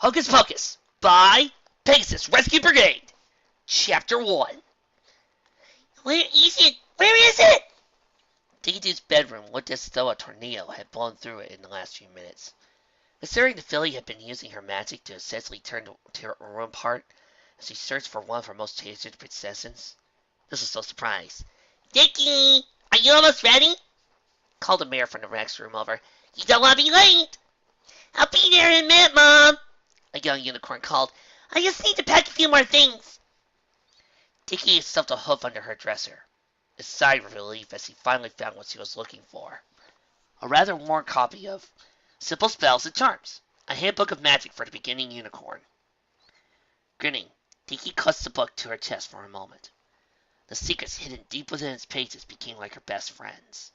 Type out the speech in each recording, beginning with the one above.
Hocus Pocus by Pegasus Rescue Brigade, Chapter 1. Where is it? Where is it? Dinky Doo's bedroom looked as though a tornado had blown through it in the last few minutes. Considering the filly had been using her magic to essentially turn her room apart as she searched for one of her most treasured possessions, this was no surprise. Dinky, are you almost ready? Called the mayor from the next room over. You don't want to be late. I'll be there in a minute, Mom. A young unicorn called. I just need to pack a few more things. Dinky stuffed a hoof under her dresser. A sigh of relief as he finally found what she was looking for. A rather worn copy of Simple Spells and Charms, a handbook of magic for the beginning unicorn. Grinning, Dinky clutched the book to her chest for a moment. The secrets hidden deep within its pages became like her best friends.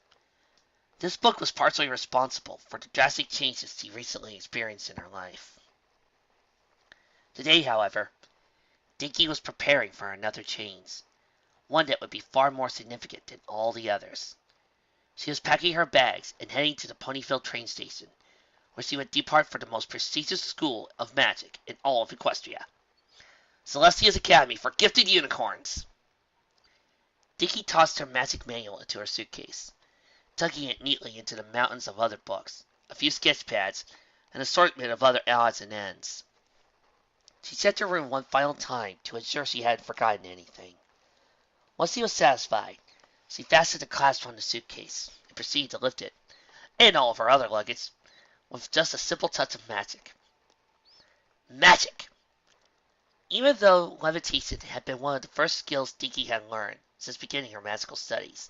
This book was partially responsible for the drastic changes she recently experienced in her life. Today, however, Dinky was preparing for another change, one that would be far more significant than all the others. She was packing her bags and heading to the Ponyville train station, where she would depart for the most prestigious school of magic in all of Equestria, Celestia's Academy for Gifted Unicorns. Dinky tossed her magic manual into her suitcase, tucking it neatly into the mountains of other books, a few sketch pads, and an assortment of other odds and ends. She checked her room one final time to ensure she hadn't forgotten anything. Once she was satisfied, she fastened the clasp on the suitcase and proceeded to lift it, and all of her other luggage, with just a simple touch of magic. Magic! Even though levitation had been one of the first skills Dinky had learned since beginning her magical studies,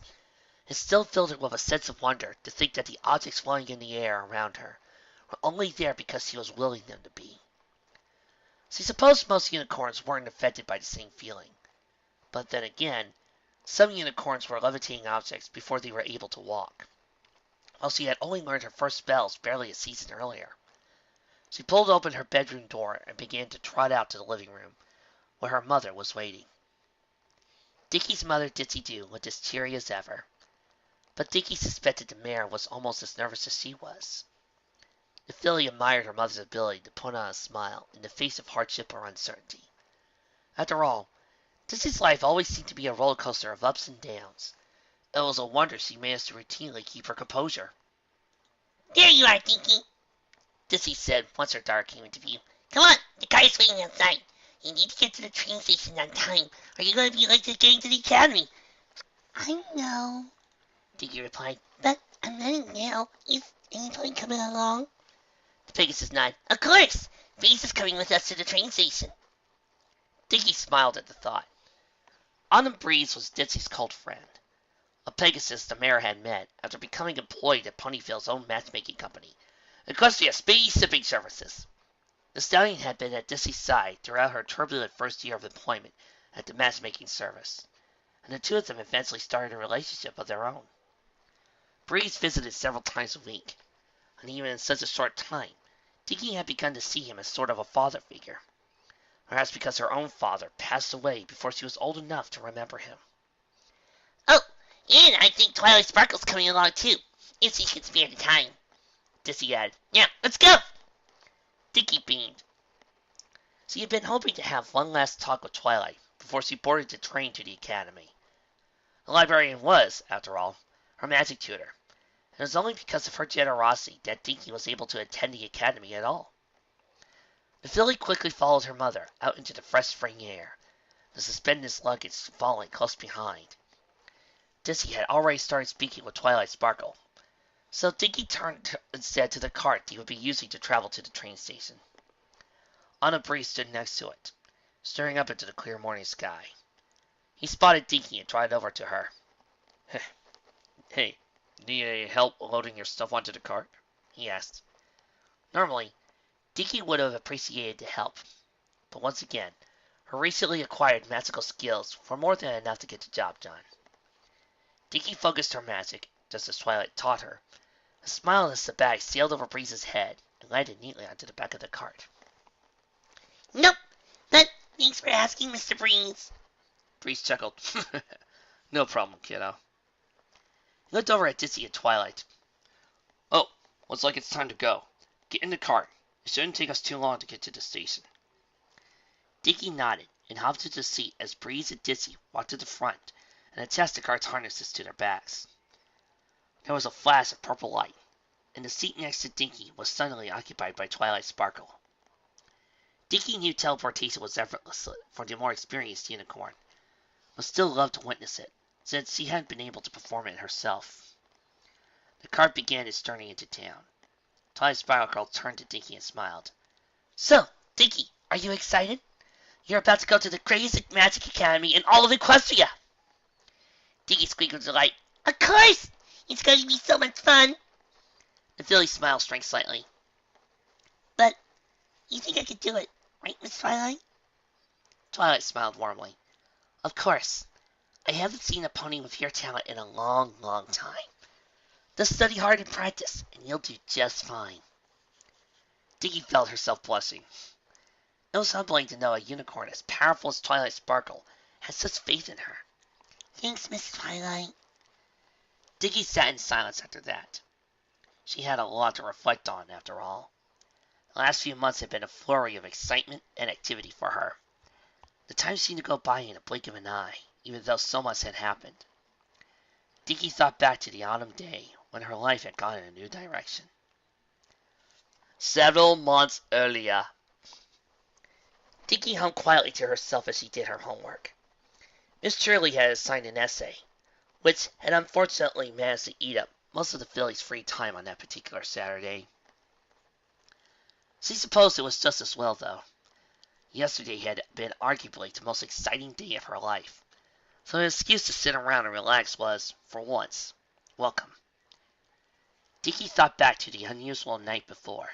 it still filled her with a sense of wonder to think that the objects floating in the air around her were only there because she was willing them to be. She supposed most unicorns weren't affected by the same feeling. But then again, some unicorns were levitating objects before they were able to walk, while she had only learned her first spells barely a season earlier. She pulled open her bedroom door and began to trot out to the living room, where her mother was waiting. Dinky's mother, Dinky Doo, looked as cheery as ever, but Dinky suspected the mayor was almost as nervous as she was. The filly admired her mother's ability to put on a smile in the face of hardship or uncertainty. After all, Dinky's life always seemed to be a roller coaster of ups and downs. It was a wonder she managed to routinely keep her composure. There you are, Dinky, Dinky said once her daughter came into view. Come on, the car is waiting outside. You need to get to the train station on time, or you're going to be late to getting to the academy. I know, Dinky replied, but I'm running now. Is anybody coming along? The Pegasus nodded. Of course! Face is coming with us to the train station. Dinky smiled at the thought. Autumn Breeze was Dinky's cult friend, a Pegasus the mayor had met after becoming employed at Ponyville's own matchmaking company, Equestria Space Shipping Services. The stallion had been at Dinky's side throughout her turbulent first year of employment at the matchmaking service, and the two of them eventually started a relationship of their own. Breeze visited several times a week, and even in such a short time, Dinky had begun to see him as sort of a father figure, perhaps because her own father passed away before she was old enough to remember him. Oh, and I think Twilight Sparkle's coming along too, if she can spare the time. Dinky added. Yeah, let's go! Dinky beamed. She had been hoping to have one last talk with Twilight before she boarded the train to the academy. The librarian was, after all, her magic tutor. It was only because of her generosity that Dinky was able to attend the academy at all. The filly quickly followed her mother out into the fresh spring air, the suspended luggage falling close behind. Dinky had already started speaking with Twilight Sparkle, so Dinky turned instead to the cart he would be using to travel to the train station. Autumn Breeze stood next to it, staring up into the clear morning sky. He spotted Dinky and trotted over to her. Hey, need any help loading your stuff onto the cart? He asked. Normally, Dinky would have appreciated the help, but once again, her recently acquired magical skills were more than enough to get the job done. Dinky focused her magic, just as Twilight taught her. A smile as the bag sailed over Breeze's head and landed neatly onto the back of the cart. Nope, but thanks for asking, Mr. Breeze. Breeze chuckled. No problem, kiddo. He looked over at Dinky and Twilight. Oh, looks like it's time to go. Get in the cart It shouldn't take us too long to get to the station. Dinky nodded and hopped into the seat as Breeze and Dizzy walked to the front and attached the guards' harnesses to their backs. There was a flash of purple light, and the seat next to Dinky was suddenly occupied by Twilight Sparkle. Dinky knew teleportation was effortless for the more experienced unicorn, but still loved to witness it, since she hadn't been able to perform it herself. The cart began its journey into town. Twilight Sparkle turned to Dinky and smiled. So, Dinky, are you excited? You're about to go to the greatest magic academy in all of Equestria. Dinky squeaked with delight. Of course! It's going to be so much fun. The filly's smile shrank slightly. But, you think I could do it, right, Miss Twilight? Twilight smiled warmly. Of course. I haven't seen a pony with your talent in a long, long time. Just study hard and practice, and you'll do just fine. Dinky felt herself blushing. It was humbling to know a unicorn as powerful as Twilight Sparkle had such faith in her. Thanks, Miss Twilight. Dinky sat in silence after that. She had a lot to reflect on, after all. The last few months had been a flurry of excitement and activity for her. The time seemed to go by in a blink of an eye, even though so much had happened. Dinky thought back to the autumn day when her life had gone in a new direction. Several months earlier. Dinky hummed quietly to herself as she did her homework. Miss Shirley had assigned an essay, which had unfortunately managed to eat up most of the filly's free time on that particular Saturday. She supposed it was just as well, though. Yesterday had been arguably the most exciting day of her life, so an excuse to sit around and relax was, for once, welcome. Dinky thought back to the unusual night before,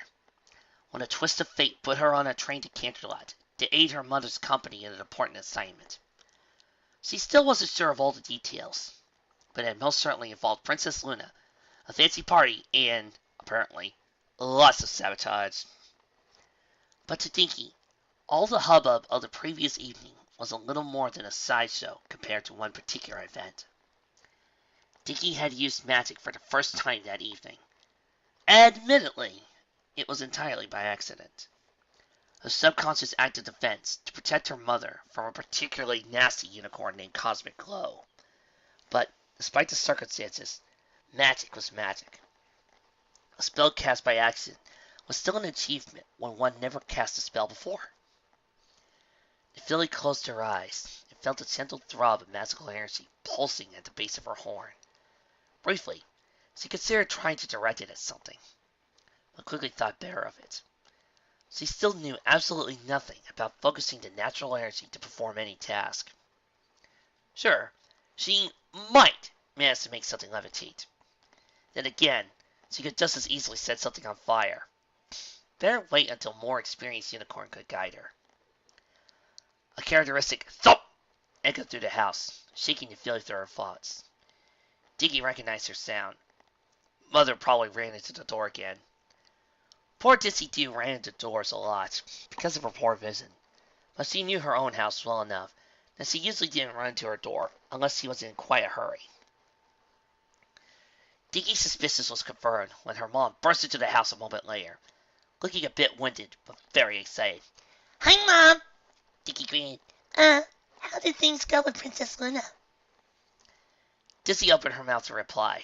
when a twist of fate put her on a train to Canterlot to aid her mother's company in an important assignment. She still wasn't sure of all the details, but it most certainly involved Princess Luna, a fancy party, and, apparently, lots of sabotage. But to Dinky, all the hubbub of the previous evening was a little more than a sideshow compared to one particular event. Dinky had used magic for the first time that evening. Admittedly, it was entirely by accident. A subconscious act of defense to protect her mother from a particularly nasty unicorn named Cosmic Glow. But, despite the circumstances, magic was magic. A spell cast by accident was still an achievement when one never cast a spell before. The filly closed her eyes and felt a gentle throb of magical energy pulsing at the base of her horn. Briefly, she considered trying to direct it at something, but quickly thought better of it. She still knew absolutely nothing about focusing the natural energy to perform any task. Sure, she might manage to make something levitate. Then again, she could just as easily set something on fire. Better wait until a more experienced unicorn could guide her. A characteristic thump echoed through the house, shaking the filly through her thoughts. Dinky recognized her sound. Mother probably ran into the door again. Poor Dinky Doo ran into doors a lot because of her poor vision, but she knew her own house well enough that she usually didn't run into her door unless she was in quite a hurry. Dinky's suspicion was confirmed when her mom burst into the house a moment later, looking a bit winded but very excited. Hi, Mom! Dinky grinned. How did things go with Princess Luna? Dizzy opened her mouth to reply,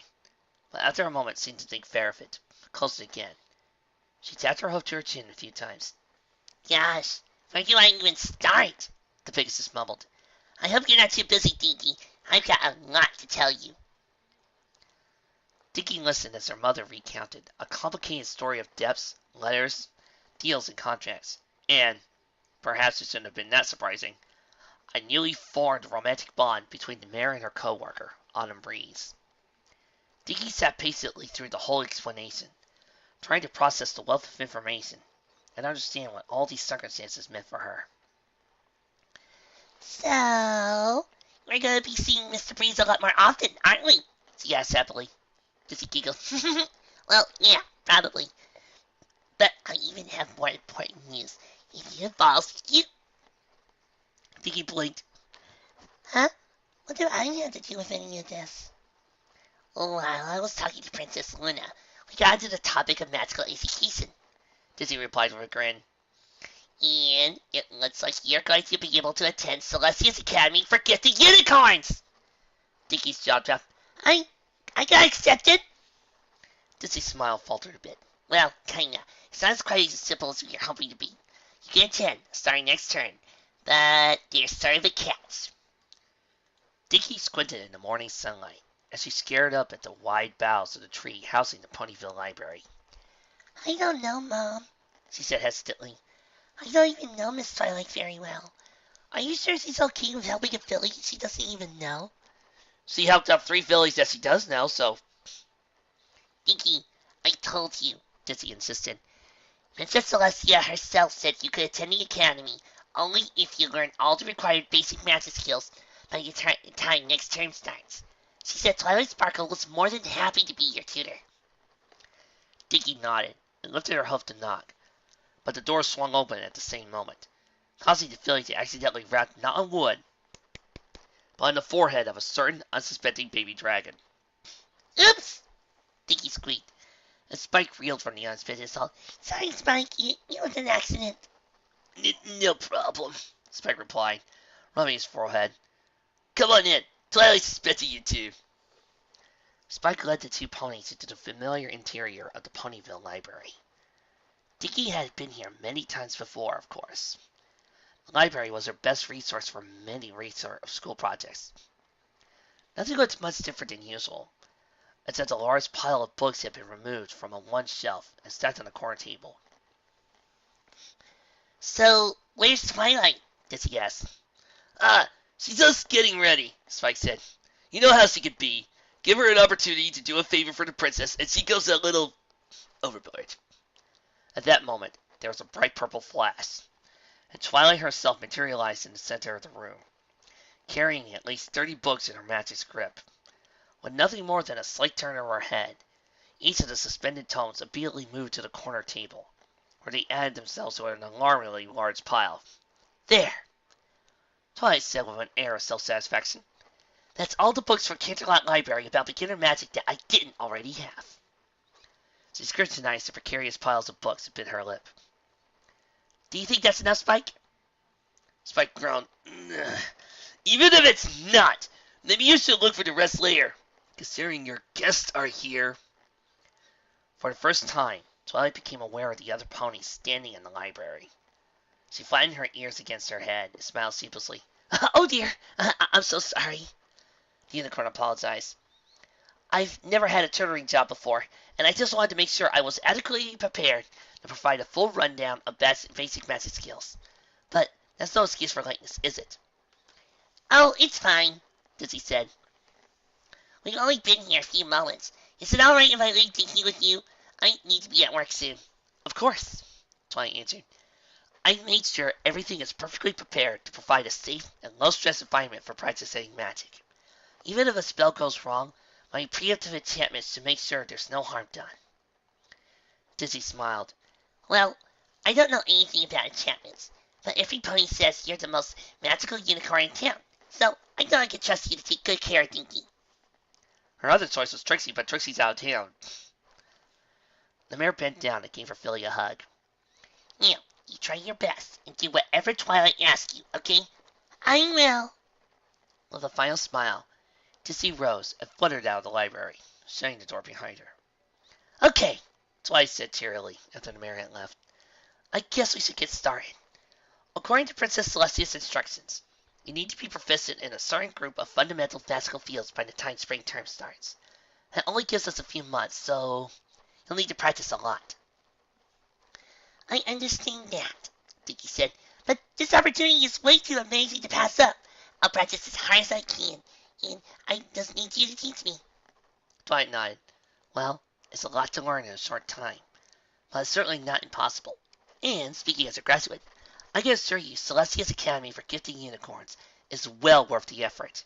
but after a moment seemed to think fair of it, closed it again. She tapped her hoof to her chin a few times. Gosh, where do I even start? The Pegasus mumbled. I hope you're not too busy, Dinky. I've got a lot to tell you. Dinky listened as her mother recounted a complicated story of debts, letters, deals, and contracts, and, perhaps it shouldn't have been that surprising, a newly formed romantic bond between the mayor and her co-worker, Autumn Breeze. Dinky sat patiently through the whole explanation, trying to process the wealth of information and understand what all these circumstances meant for her. So, we're going to be seeing Mr. Breeze a lot more often, aren't we? She asked happily. Dizzy giggled. Well, yeah, probably. But I even have more important news. If you falls, you... Dinky blinked. Huh? What do I have to do with any of this? While I was talking to Princess Luna, we got into the topic of magical education. Dizzy replied with a grin. And it looks like you're going to be able to attend Celestia's Academy for Gifted Unicorns. Dinky's jaw dropped. I got accepted? Dizzy's smile faltered a bit. Well, kinda. It's not as quite as simple as you're hoping to be. You get a 10, starting next turn. But there's sort of a catch. Dinky squinted in the morning sunlight as she stared up at the wide boughs of the tree housing the Ponyville Library. I don't know, Mom, she said hesitantly. I don't even know Miss Twilight very well. Are you sure she's okay with helping a filly she doesn't even know? She helped out 3 fillies that she does know, so... Dinky, I told you, Dizzy insisted. Princess Celestia herself said you could attend the academy only if you learn all the required basic magic skills by the time next term starts. She said Twilight Sparkle was more than happy to be your tutor. Dinky nodded and lifted her hoof to knock, but the door swung open at the same moment, causing the filly to accidentally rap not on wood, but on the forehead of a certain unsuspecting baby dragon. Oops! Dinky squeaked, and Spike reeled from the unexpected assault. Sorry, Spike, it was an accident. No problem, Spike replied, rubbing his forehead. Come on in. Twilight's expecting you too. Spike led the 2 ponies into the familiar interior of the Ponyville Library. Dinky had been here many times before, of course. The library was her best resource for many research of school projects. Nothing looked much different than usual, except a large pile of books had been removed from one shelf and stacked on the corner table. So, where's Twilight? Dizzy asked. She's just getting ready, Spike said. You know how she could be. Give her an opportunity to do a favor for the princess, and she goes a little overboard. At that moment, there was a bright purple flash, and Twilight herself materialized in the center of the room, carrying at least 30 books in her magic grip. With nothing more than a slight turn of her head, each of the suspended tomes immediately moved to the corner table, where they added themselves to an alarmingly large pile. There! Twilight said with an air of self-satisfaction. That's all the books from Canterlot Library about beginner magic that I didn't already have. She scrutinized the precarious piles of books and bit her lip. Do you think that's enough, Spike? Spike groaned. Even if it's not, maybe you should look for the rest later, considering your guests are here. For the first time, Twilight became aware of the other ponies standing in the library. She flattened her ears against her head and smiled sheepishly. Oh dear, I'm so sorry. The unicorn apologized. I've never had a tutoring job before, and I just wanted to make sure I was adequately prepared to provide a full rundown of basic magic skills. But that's no excuse for lateness, is it? Oh, it's fine, Dizzy said. We've only been here a few moments. Is it alright if I leave Dinky with you? I need to be at work soon. Of course, Twilight answered. I made sure everything is perfectly prepared to provide a safe and low-stress environment for practicing magic. Even if a spell goes wrong, my preemptive enchantments to make sure there's no harm done. Dizzy smiled. Well, I don't know anything about enchantments, but every pony says you're the most magical unicorn in town, so I thought I could trust you to take good care of Dinky. Her other choice was Trixie, but Trixie's out of town. The mare bent down and gave her filly a hug. Now, you try your best and do whatever Twilight asks you, okay? I will. With a final smile, Dizzy rose and fluttered out of the library, shutting the door behind her. Okay, Twilight said cheerily after the mare had left. I guess we should get started. According to Princess Celestia's instructions, you need to be proficient in a certain group of fundamental magical fields by the time spring term starts. That only gives us a few months, so you'll need to practice a lot. I understand that, Dinky said, but this opportunity is way too amazing to pass up. I'll practice as hard as I can, and I just need you to teach me. Twilight nodded. Well, it's a lot to learn in a short time, but it's certainly not impossible. And, speaking as a graduate, I can assure you Celestia's Academy for Gifting Unicorns is well worth the effort.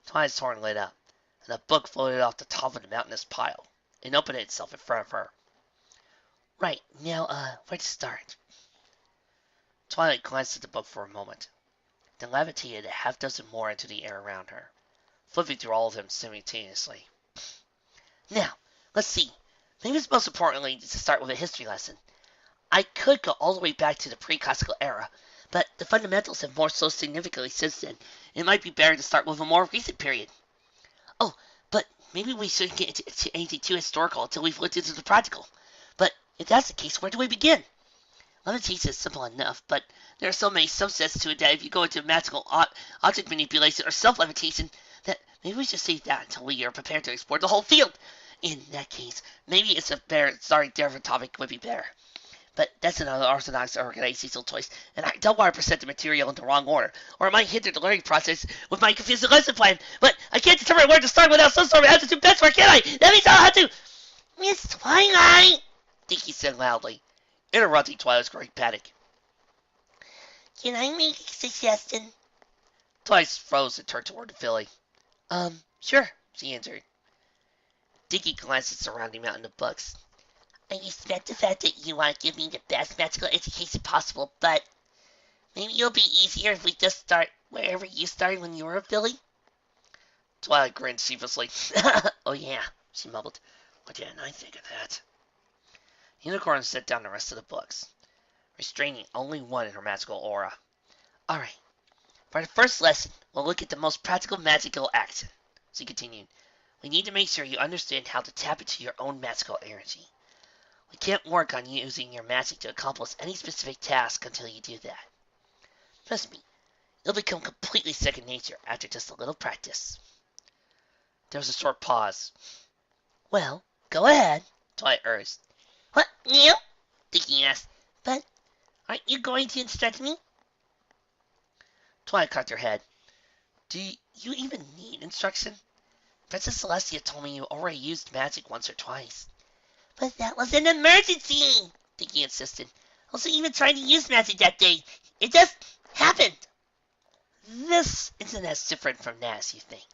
Twilight's horn lit up, and a book floated off the top of the mountainous pile and opened itself in front of her. Right, now, where to start? Twilight glanced at the book for a moment, then levitated a half-dozen more into the air around her, flipping through all of them simultaneously. Now, let's see. Maybe it's most importantly to start with a history lesson. I could go all the way back to the pre-classical era, but the fundamentals have morphed so significantly since then. It might be better to start with a more recent period. Oh, but maybe we shouldn't get into anything too historical until we've looked into the practical. But if that's the case, where do we begin? Levitation is simple enough, but there are so many subsets to it that if you go into magical object manipulation or self-levitation, that maybe we should save that until we are prepared to explore the whole field. In that case, maybe it's a better starting different topic would be better. But that's another orthodox organizational choice, and I don't want to present the material in the wrong order, or it might hinder the learning process with my confusing lesson plan. But I can't determine where to start without some sort of attitude benchmark, can I? That means I'll have to... Miss Twilight, Dinky said loudly, interrupting Twilight's growing panic. Can I make a suggestion? Twilight froze and turned toward the filly. Sure, she answered. Dinky glanced at the surrounding mountain of books. I respect the fact that you want to give me the best magical education possible, but maybe it'll be easier if we just start wherever you started when you were a filly? Twilight grinned sheepishly. Oh yeah, she mumbled. What didn't I think of that? Unicorn set down the rest of the books, restraining only one in her magical aura. Alright, for the first lesson, we'll look at the most practical magical action. She continued. We need to make sure you understand how to tap into your own magical energy. We can't work on using your magic to accomplish any specific task until you do that. Trust me, it'll become completely second nature after just a little practice. There was a short pause. Well, go ahead, Twilight urged. What, you? Dinky asked. But aren't you going to instruct me? Twilight cocked her head. Do you even need instruction? Princess Celestia told me you already used magic once or twice. But that was an emergency, Dinky insisted. I wasn't even trying to use magic that day. It just happened. This isn't as different from that as you think,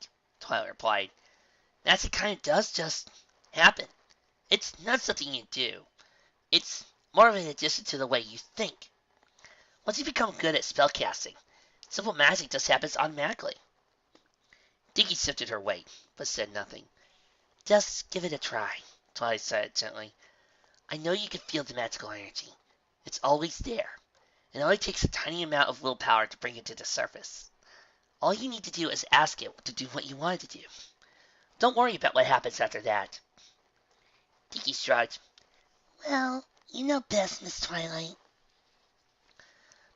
Twilight replied. Magic kind of does just happen. It's not something you do. It's more of an addition to the way you think. Once you become good at spellcasting, simple magic just happens automatically. Dinky shifted her weight, but said nothing. Just give it a try, Twilight said gently. I know you can feel the magical energy. It's always there. It only takes a tiny amount of willpower to bring it to the surface. All you need to do is ask it to do what you want it to do. Don't worry about what happens after that. Dinky shrugged. Well, you know best, Miss Twilight.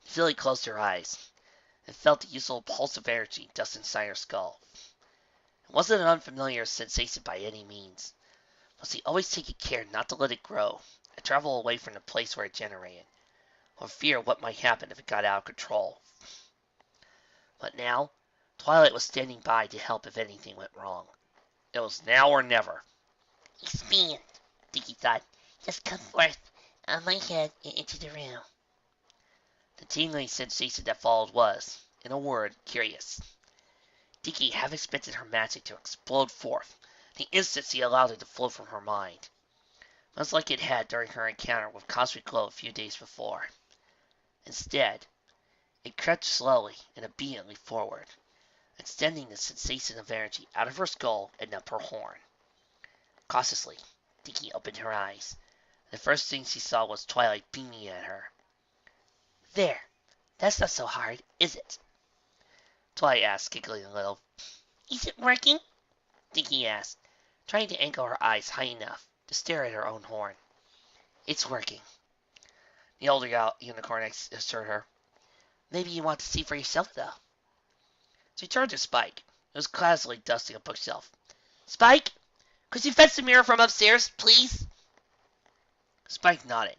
The filly closed her eyes and felt the usual pulse of energy just inside her skull. It wasn't an unfamiliar sensation by any means, but she always taking care not to let it grow and travel away from the place where it generated, or fear what might happen if it got out of control. But now, Twilight was standing by to help if anything went wrong. It was now or never. Expand, Dinky thought. Just come forth out of my head and into the room. The tingling sensation that followed was, in a word, curious. Dinky half expected her magic to explode forth the instant she allowed it to flow from her mind, much like it had during her encounter with Cosmic Glow a few days before. Instead, it crept slowly and obediently forward, extending the sensation of energy out of her skull and up her horn. Cautiously, Dinky opened her eyes. The first thing she saw was Twilight beaming at her. There, that's not so hard, is it? Twilight asked, giggling a little. Is it working? Dinky asked, trying to angle her eyes high enough to stare at her own horn. It's working, the older unicorn assured her. Maybe you want to see for yourself, though. She turned to Spike, who was casually dusting a bookshelf. Spike, could you fetch the mirror from upstairs, please? Spike nodded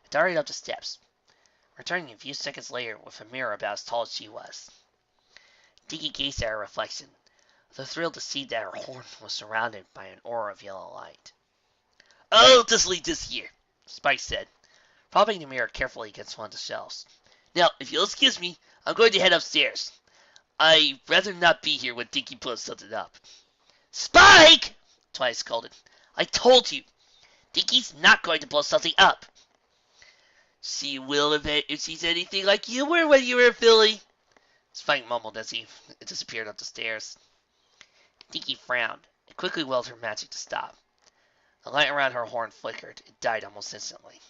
and darted up the steps, returning a few seconds later with a mirror about as tall as she was. Dinky gazed at her reflection, with a thrill to see that her horn was surrounded by an aura of yellow light. I'll just leave this here, Spike said, propping the mirror carefully against one of the shelves. Now, if you'll excuse me, I'm going to head upstairs. I'd rather not be here when Dinky blows something up. Spike! Twilight scolded. I told you, Dinky's not going to blow something up. She will if she's anything like you were when you were a filly, Spike mumbled as he disappeared up the stairs. Dinky frowned and quickly willed her magic to stop. The light around her horn flickered and died almost instantly.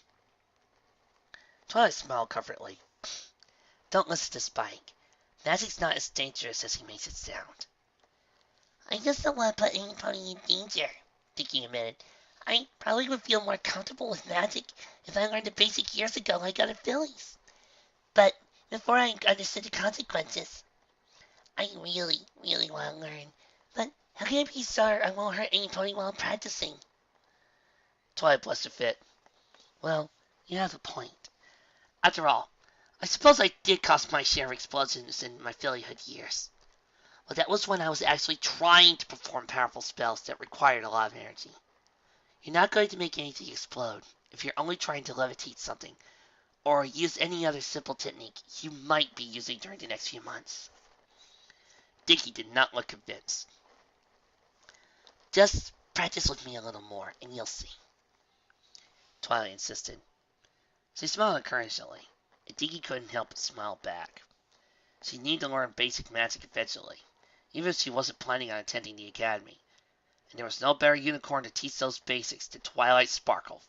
Twilight smiled comfortably. Don't listen to Spike. Magic's not as dangerous as he makes it sound. I just don't want to put anybody in danger, Dinky admitted. I probably would feel more comfortable with magic if I learned the basic years ago like other fillies. But before I understood the consequences, I really, really want to learn. But how can I be sure I won't hurt anybody while practicing? Twilight blushed a fit. Well, you have a point. After all, I suppose I did cause my share of explosions in my fillyhood years. But that was when I was actually trying to perform powerful spells that required a lot of energy. You're not going to make anything explode if you're only trying to levitate something, or use any other simple technique you might be using during the next few months. Dinky did not look convinced. Just practice with me a little more, and you'll see. Twilight insisted. She smiled encouragingly, and Dinky couldn't help but smile back. She needed to learn basic magic eventually, even if she wasn't planning on attending the academy, and there was no better unicorn to teach those basics than Twilight Sparkle.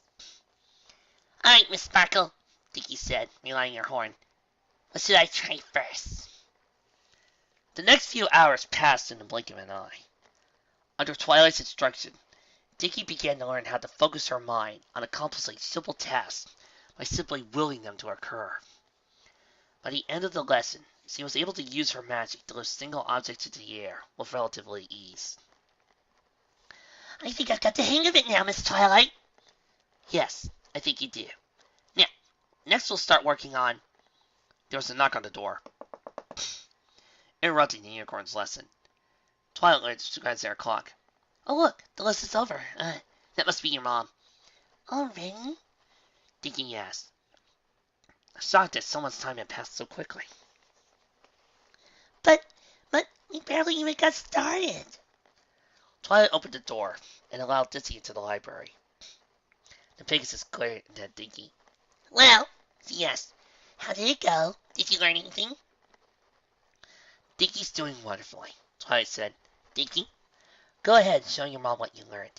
All right, Miss Sparkle, Dinky said, relaying her horn. What should I try first? The next few hours passed in the blink of an eye. Under Twilight's instruction, Dinky began to learn how to focus her mind on accomplishing simple tasks by simply willing them to occur. By the end of the lesson, she was able to use her magic to lift single objects into the air with relatively ease. I think I've got the hang of it now, Miss Twilight. Yes, I think you do. Now, next we'll start working on... There was a knock on the door, interrupting the unicorn's lesson. Twilight glanced at their clock. Oh look, the lesson's over. That must be your mom. Already? Dinky asked, shocked that so much time had passed so quickly. But we barely even got started. Twilight opened the door and allowed Dinky into the library. The Pegasus glared at Dinky. Well, she asked, how did it go? Did you learn anything? Dinky's doing wonderfully, Twilight said. Dinky, go ahead and show your mom what you learned.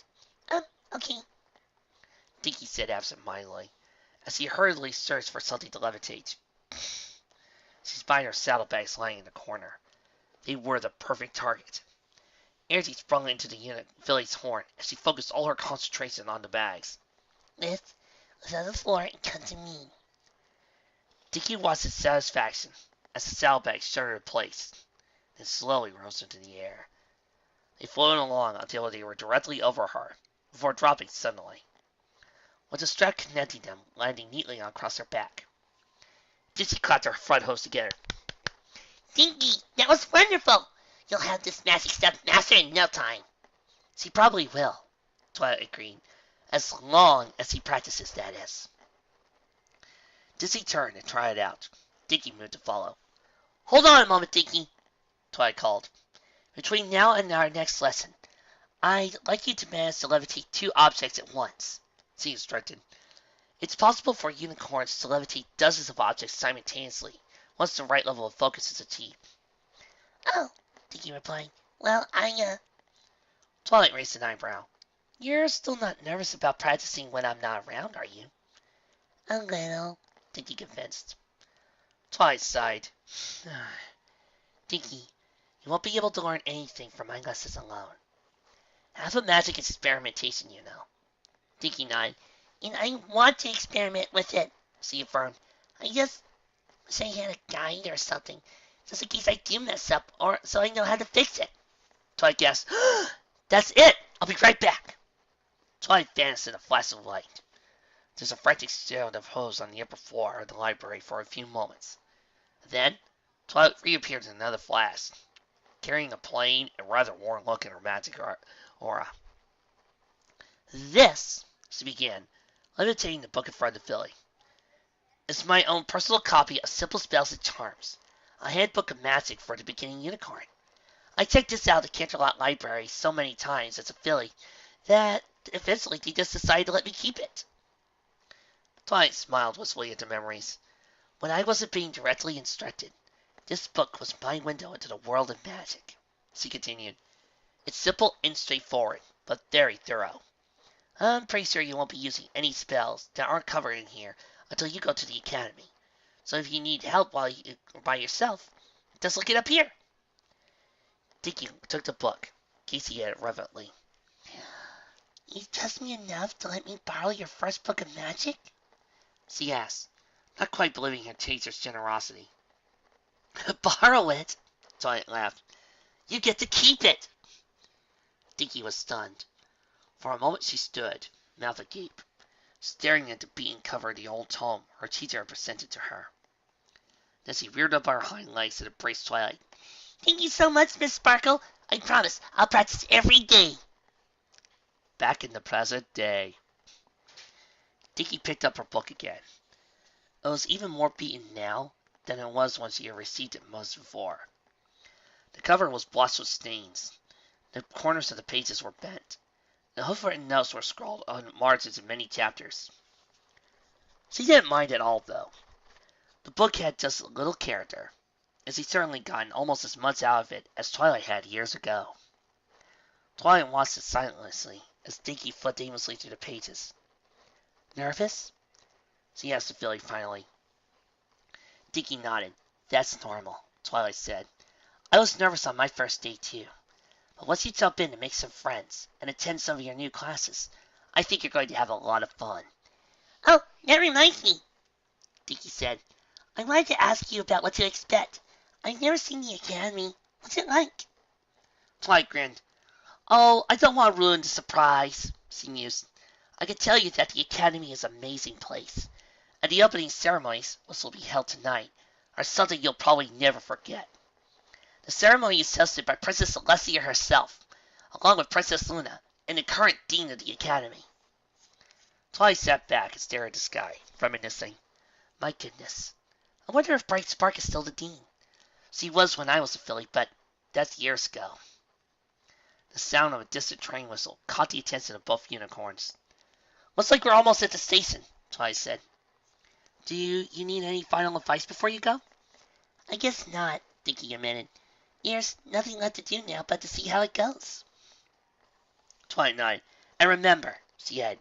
Okay. Dinky said absent-mindedly, as he hurriedly searched for something to levitate. She spied her saddlebags lying in the corner. They were the perfect target. Energy sprung into the filly's horn as she focused all her concentration on the bags. Lift on the floor and come to me. Dinky watched with satisfaction as the saddlebags shuddered in place, then slowly rose into the air. They floated along until they were directly over her, before dropping suddenly, with a strap connecting them landing neatly across her back. Dinky clapped her front hose together. Dinky, that was wonderful! You'll have this magic stuff mastered in no time. She probably will, Twilight agreed, as long as he practices, that is. Dinky turned and tried it out. Dinky moved to follow. Hold on a moment, Dinky, Twilight called. Between now and our next lesson, I'd like you to manage to levitate 2 objects at once, she instructed. It's possible for unicorns to levitate dozens of objects simultaneously, once the right level of focus is achieved. Oh, Dinky replied. Well, Twilight raised an eyebrow. You're still not nervous about practicing when I'm not around, are you? A little, Dinky confessed. Twilight sighed. Dinky, you won't be able to learn anything from my lessons alone. Half of magic is experimentation, you know. Dinky nodded. And I want to experiment with it, she affirmed. I just wish I had a guide or something, just in case I do mess up, or so I know how to fix it. Twilight gasped. That's it! I'll be right back. Twilight vanished in a flash of light. There was a frantic sound of hose on the upper floor of the library for a few moments. Then, Twilight reappeared in another flash, carrying a plain and rather worn look in her magic aura. This, she began, levitating the book in front of the filly, is my own personal copy of Simple Spells and Charms, a handbook of magic for the beginning unicorn. I checked this out at the Canterlot Library so many times as a filly that eventually they just decided to let me keep it. Twilight smiled wistfully at the memories. When I wasn't being directly instructed, this book was my window into the world of magic, she continued. It's simple and straightforward, but very thorough. I'm pretty sure you won't be using any spells that aren't covered in here until you go to the academy. So if you need help while you're by yourself, just look it up here. Dinky took the book. Casey at it reverently. You trust me enough to let me borrow your first book of magic? She asked, not quite believing her chaser's generosity. Borrow it? Twilight laughed. You get to keep it. Dinky was stunned. For a moment she stood, mouth agape, staring at the beaten cover of the old tome her teacher had presented to her. Then she reared up on her hind legs and embraced Twilight. Thank you so much, Miss Sparkle. I promise I'll practice every day. Back in the present day. Dinky picked up her book again. It was even more beaten now than it was when she had received it months before. The cover was blotched with stains. The corners of the pages were bent. The hoof-written notes were scrawled on margins in many chapters. She didn't mind at all, though. The book had just a little character, and she certainly gotten almost as much out of it as Twilight had years ago. Twilight watched it silently as Dinky flipped aimlessly through the pages. Nervous? She asked the filly finally. Dinky nodded. That's normal, Twilight said. I was nervous on my first day, too. But once you jump in and make some friends and attend some of your new classes, I think you're going to have a lot of fun. Oh, that reminds me, Dinky said. I wanted to ask you about what to expect. I've never seen the academy. What's it like? Twilight grinned. Oh, I don't want to ruin the surprise, she mused. I can tell you that the academy is an amazing place, and the opening ceremonies, which will be held tonight, are something you'll probably never forget. The ceremony is hosted by Princess Celestia herself, along with Princess Luna and the current dean of the academy. Twilight sat back and stared at the sky, reminiscing. My goodness, I wonder if Bright Spark is still the dean. She was when I was a filly, but that's years ago. The sound of a distant train whistle caught the attention of both unicorns. Looks like we're almost at the station, Twilight said. Do you need any final advice before you go? I guess not, Dinky admitted. There's nothing left to do now but to see how it goes. Twilight nodded. And remember, she added,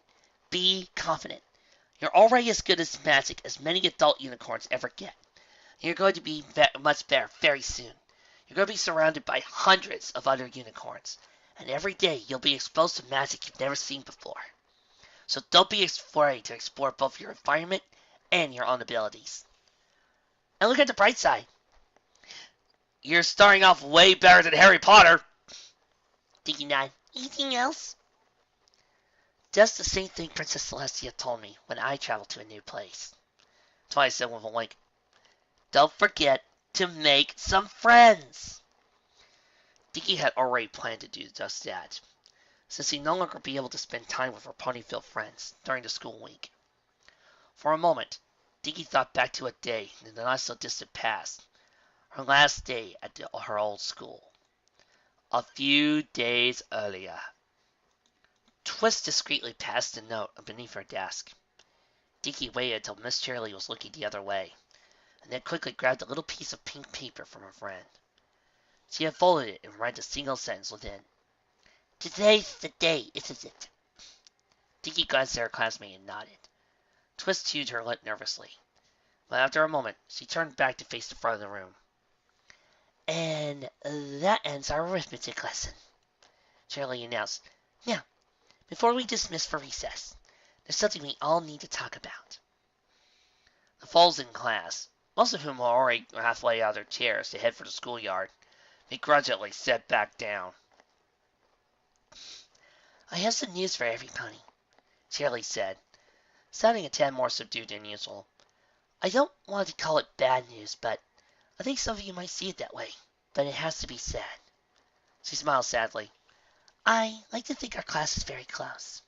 be confident. You're already as good at magic as many adult unicorns ever get. You're going to be much better very soon. You're going to be surrounded by hundreds of other unicorns, and every day you'll be exposed to magic you've never seen before. So don't be afraid to explore both your environment and your own abilities. And look at the bright side. You're starting off way better than Harry Potter. Dinky nodded. Anything else? Just the same thing Princess Celestia told me when I traveled to a new place. Twilight said with a wink. Don't forget to make some friends. Dinky had already planned to do just that, since he'd no longer be able to spend time with her Ponyville friends during the school week. For a moment, Dinky thought back to a day in the not-so-distant past, her last day at her old school. A few days earlier. Twist discreetly passed the note beneath her desk. Dinky waited until Miss Shirley was looking the other way, and then quickly grabbed a little piece of pink paper from her friend. She unfolded it and read a single sentence within. Today's the day, isn't it? Dinky glanced at her classmate and nodded. Twist chewed her lip nervously, but after a moment she turned back to face the front of the room. And that ends our arithmetic lesson, Shirley announced. Now, before we dismiss for recess, there's something we all need to talk about. The foals in class, most of whom were already halfway out of their chairs to head for the schoolyard, begrudgingly sat back down. I have some news for everybody, Shirley said, sounding a tad more subdued than usual. I don't want to call it bad news, but I think some of you might see it that way, but it has to be said. She smiled sadly. I like to think our class is very close.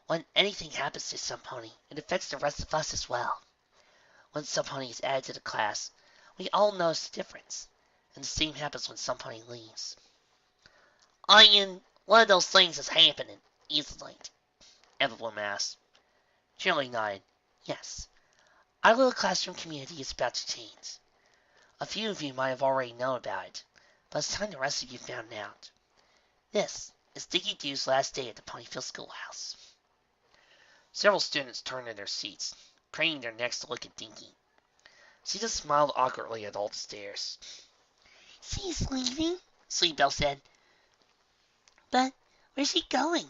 When anything happens to some pony, it affects the rest of us as well. When some pony is added to the class, we all notice the difference, and the same happens when some pony leaves. One of those things is happening, isn't it? Evelyn asked. Shirley nodded. Yes. Our little classroom community is about to change. A few of you might have already known about it, but it's time the rest of you found out. This is Dinky Doo's last day at the Ponyville Schoolhouse. Several students turned in their seats, craning their necks to look at Dinky. She just smiled awkwardly at all the stares. She's leaving, Sweetbell said. But where's she going?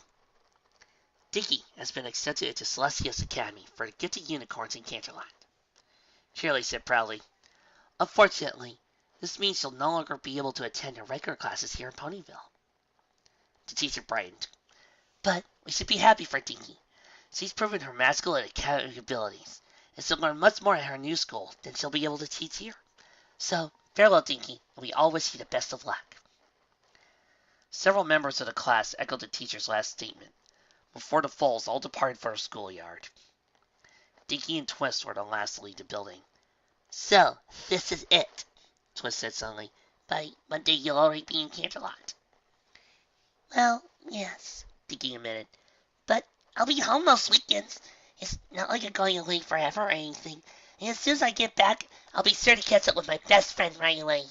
Dinky has been accepted into Celestia's Academy for the Gifted Unicorns in Canterlot. Shirley said proudly. Unfortunately, this means she'll no longer be able to attend her regular classes here in Ponyville. The teacher brightened. But we should be happy for Dinky. She's proven her magical and academic abilities, and she'll learn much more at her new school than she'll be able to teach here. So, farewell, Dinky, and we all wish you the best of luck. Several members of the class echoed the teacher's last statement. Before the foals all departed for the schoolyard. Dinky and Twist were the last to leave the building. So, this is it, Twist said suddenly. By Monday you'll already be in Canterlot. Well, yes, Dinky admitted. But I'll be home most weekends. It's not like I'm going away forever or anything. And as soon as I get back, I'll be sure to catch up with my best friend right away.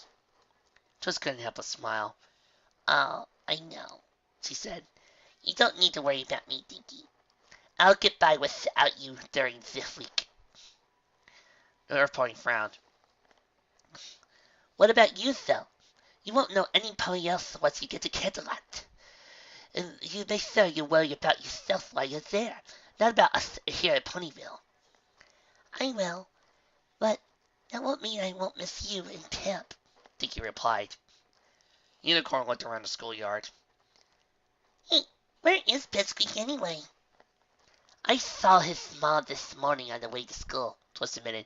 Twist couldn't help but smile. Oh, I know, she said. You don't need to worry about me, Dinky. I'll get by without you during this week. The Earth Pony frowned. What about you, though? You won't know any pony else once you get to Canterlot. And you make sure you worry about yourself while you're there, not about us here at Ponyville. I will, but that won't mean I won't miss you and Pip, Dinky replied. Unicorn looked around the schoolyard. Hey, where is Pipsqueak anyway? I saw his mom this morning on the way to school, Twist admitted.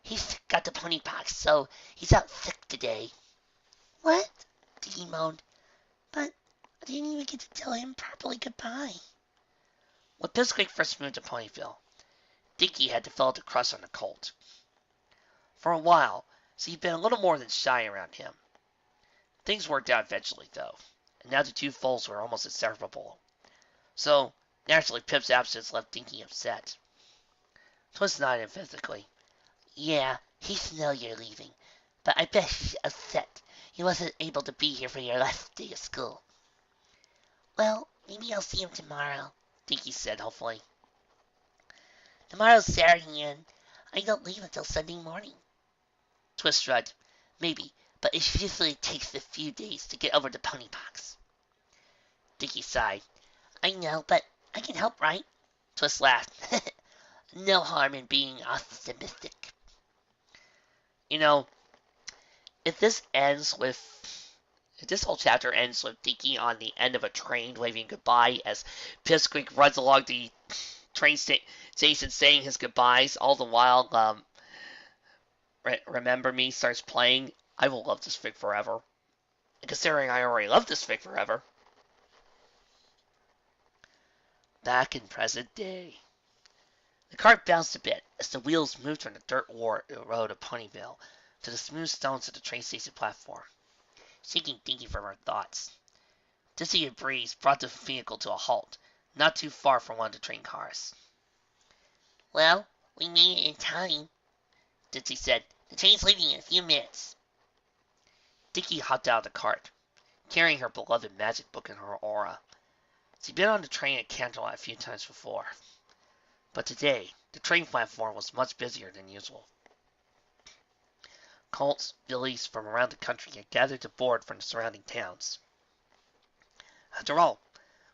He's got the pony pox, so he's out sick today. What? Dinky moaned. But I didn't even get to tell him properly goodbye. When Pipsqueak first moved to Ponyville, Dinky had developed a crush on the colt. For a while, she'd been a little more than shy around him. Things worked out eventually, though, and now the two foals were almost inseparable. So, naturally, Pip's absence left Dinky upset. Twist nodded emphatically. Yeah, he's know you're leaving, but I bet he's upset he wasn't able to be here for your last day of school. Well, maybe I'll see him tomorrow, Dinky said hopefully. Tomorrow's Saturday and I don't leave until Sunday morning. Twist shrugged. Maybe, but it usually takes a few days to get over the pony pox. Dinky sighed. I know, but I can help, right? Twist laughed. No harm in being optimistic. You know, if this whole chapter ends with Dinky on the end of a train waving goodbye as Pipsqueak runs along the train station saying his goodbyes, all the while Remember Me starts playing, I will love this fic forever. And considering I already love this fic forever. Back in present day. The cart bounced a bit as the wheels moved from the dirt road of Ponyville to the smooth stones of the train station platform, shaking Dinky from her thoughts. Dizzy breeze brought the vehicle to a halt, not too far from one of the train cars. Well, we made it in time, Ditsy said. The train's leaving in a few minutes. Dinky hopped out of the cart, carrying her beloved magic book in her aura. She'd been on the train at Canterlot a few times before, but today the train platform was much busier than usual. Colts, fillies from around the country had gathered to board from the surrounding towns. After all,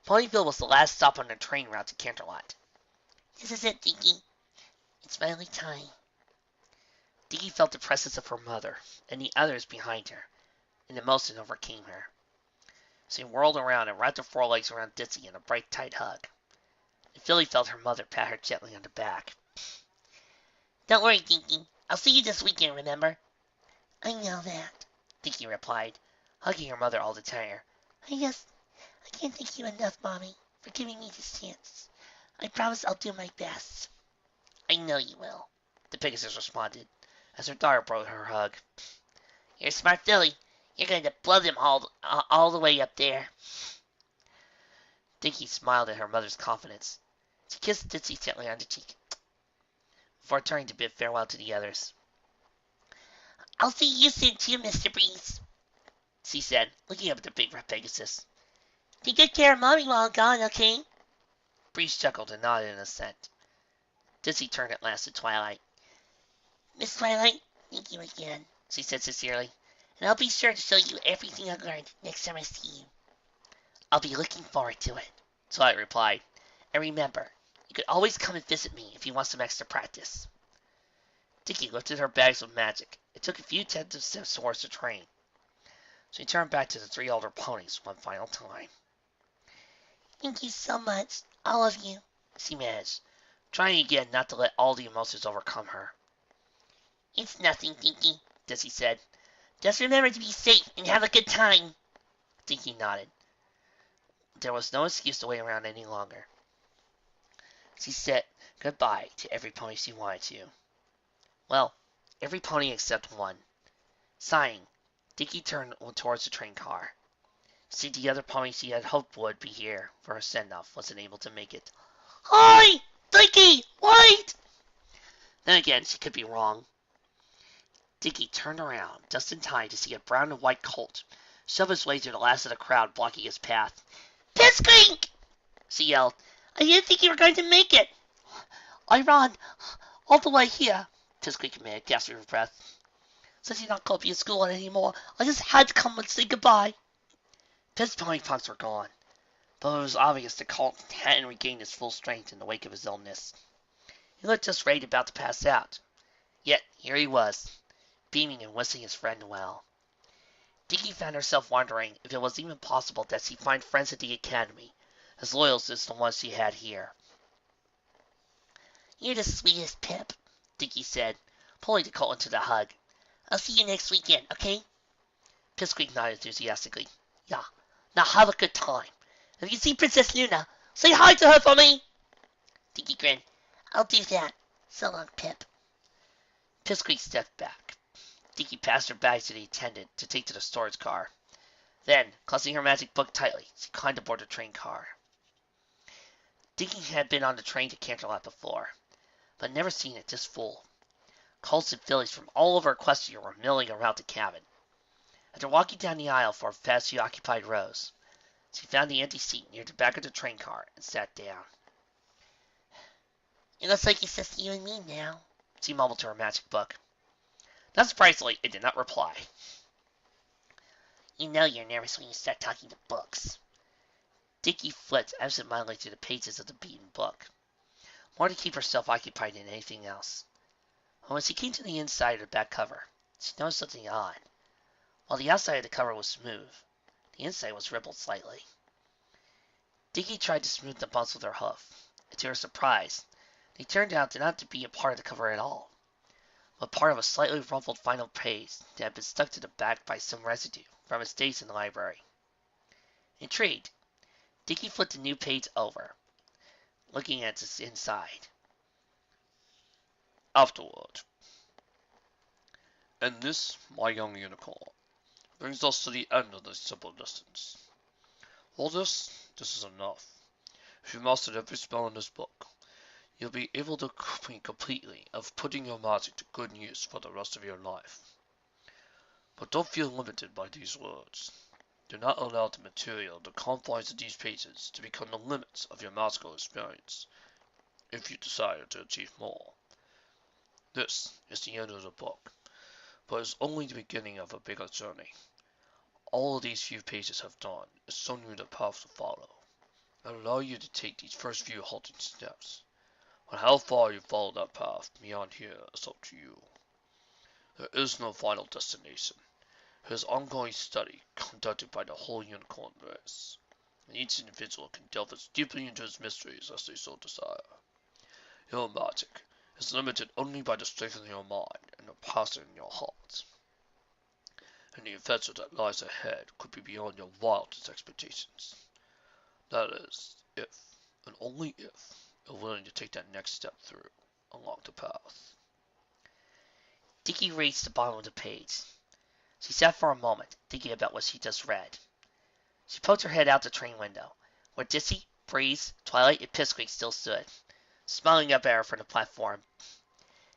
Ponyville was the last stop on the train route to Canterlot. This is it, Dinky. It's finally time. Dinky felt the presence of her mother and the others behind her, and emotion overcame her. She whirled around and wrapped her forelegs around Ditsy in a bright, tight hug. And Philly felt her mother pat her gently on the back. Don't worry, Dinky. I'll see you this weekend, remember? I know that, Dinky replied, hugging her mother all the tighter. I can't thank you enough, Mommy, for giving me this chance. I promise I'll do my best. I know you will, the Pegasus responded, as her daughter broke her hug. You're a smart filly. You're going to blow them all the way up there. Dinky smiled at her mother's confidence. She kissed Ditsy gently on the cheek, before turning to bid farewell to the others. I'll see you soon too, Mr. Breeze, she said, looking up at the big red Pegasus. Take good care of Mommy while I'm gone, okay? Breeze chuckled and nodded in assent. Dizzy turned at last to Twilight. Miss Twilight, thank you again, she said sincerely. and I'll be sure to show you everything I learned next time I see you. I'll be looking forward to it, Twilight replied. And remember, you could always come and visit me if you want some extra practice. Dinky lifted her bags of magic. It took a few tentative steps towards the train. She turned back to the three older ponies one final time. Thank you so much, all of you, she managed, trying again not to let all the emotions overcome her. It's nothing, Dinky, Dizzy said. Just remember to be safe and have a good time. Dinky nodded. There was no excuse to wait around any longer. She said goodbye to every pony she wanted to. Well, every pony except one. Sighing, Dinky turned towards the train car. See, the other pony she had hoped would be here for her send-off wasn't able to make it. Hi! Dinky! Wait! Then again, she could be wrong. Dinky turned around just in time to see a brown and white colt shove his way through the last of the crowd blocking his path. Pissqueak! She yelled. I didn't think you were going to make it. I ran all the way here, Pissqueak admitted, gasping for breath. Since you're not going to be in school anymore, I just had to come and say goodbye. Piss pony punks were gone, but it was obvious the colt hadn't regained his full strength in the wake of his illness. He looked just right about to pass out. Yet here he was, beaming and wishing his friend well. Dinky found herself wondering if it was even possible that she'd find friends at the academy as loyal as the ones she had here. You're the sweetest, Pip, Dinky said, pulling the colt into the hug. I'll see you next weekend, okay? Pissqueak nodded enthusiastically. Yeah, now have a good time. If you see Princess Luna, say hi to her for me. Dinky grinned. I'll do that. So long, Pip. Pissqueak stepped back. Dinky passed her bags to the attendant to take to the storage car. Then, closing her magic book tightly, she climbed aboard the train car. Dinky had been on the train to Canterlot before, but never seen it this full. Colts and fillies from all over Equestria were milling around the cabin. After walking down the aisle for a fast few occupied rows, she found the empty seat near the back of the train car and sat down. It looks like it's just you and me now, she mumbled to her magic book. Not surprisingly, it did not reply. You know you're nervous when you start talking to books. Dinky flipped absent-mindedly through the pages of the beaten book, more to keep herself occupied than anything else. But when she came to the inside of the back cover, she noticed something odd. While the outside of the cover was smooth, the inside was rippled slightly. Dinky tried to smooth the bumps with her hoof, and to her surprise, they turned out not to be a part of the cover at all, but part of a slightly rumpled final page that had been stuck to the back by some residue from its days in the library. Intrigued, Dinky flipped the new page over, looking at its inside. Afterward. And this, my young unicorn, brings us to the end of this simple distance. For this is enough. If you mastered every spell in this book, you'll be able to think completely of putting your magic to good use for the rest of your life. But don't feel limited by these words. Do not allow the material, the confines of these pages, to become the limits of your magical experience, if you desire to achieve more. This is the end of the book, but it's only the beginning of a bigger journey. All of these few pages have done is shown you the path to follow, and allow you to take these first few halting steps. On how far you follow that path beyond here is up to you. There is no final destination. It is ongoing study conducted by the whole unicorn race, and each individual can delve as deeply into its mysteries as they so desire. Your magic is limited only by the strength of your mind and the passion in your heart, and the adventure that lies ahead could be beyond your wildest expectations. That is, if, and only if, you're willing to take that next step through along the path. Dinky reached the bottom of the page. She sat for a moment, thinking about what she just read. She poked her head out the train window, where Dizzy, Breeze, Twilight, and Pissqueak still stood, smiling up at her from the platform.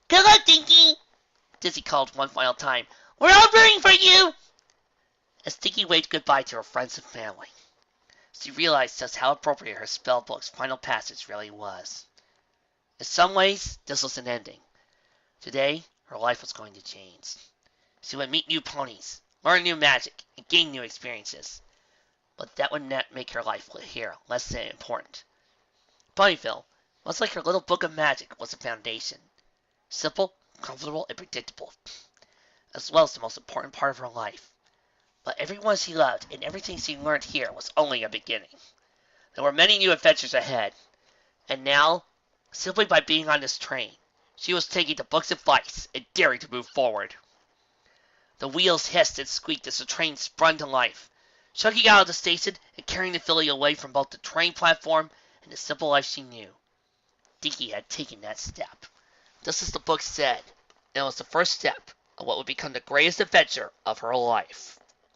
Good luck, Dinky! Dizzy called one final time. We're all rooting for you! As Dinky waved goodbye to her friends and family, she realized just how appropriate her spellbook's final passage really was. In some ways, this was an ending. Today, her life was going to change. She would meet new ponies, learn new magic, and gain new experiences. But that would not make her life here less than important. Ponyville, much like her little book of magic, was a foundation. Simple, comfortable, and predictable, as well as the most important part of her life. But everyone she loved and everything she learned here was only a beginning. There were many new adventures ahead, and now, simply by being on this train, she was taking the book's advice and daring to move forward. The wheels hissed and squeaked as the train spun to life, chugging out of the station and carrying the filly away from both the train platform and the simple life she knew. Dinky had taken that step. Just as the book said, and it was the first step of what would become the greatest adventure of her life.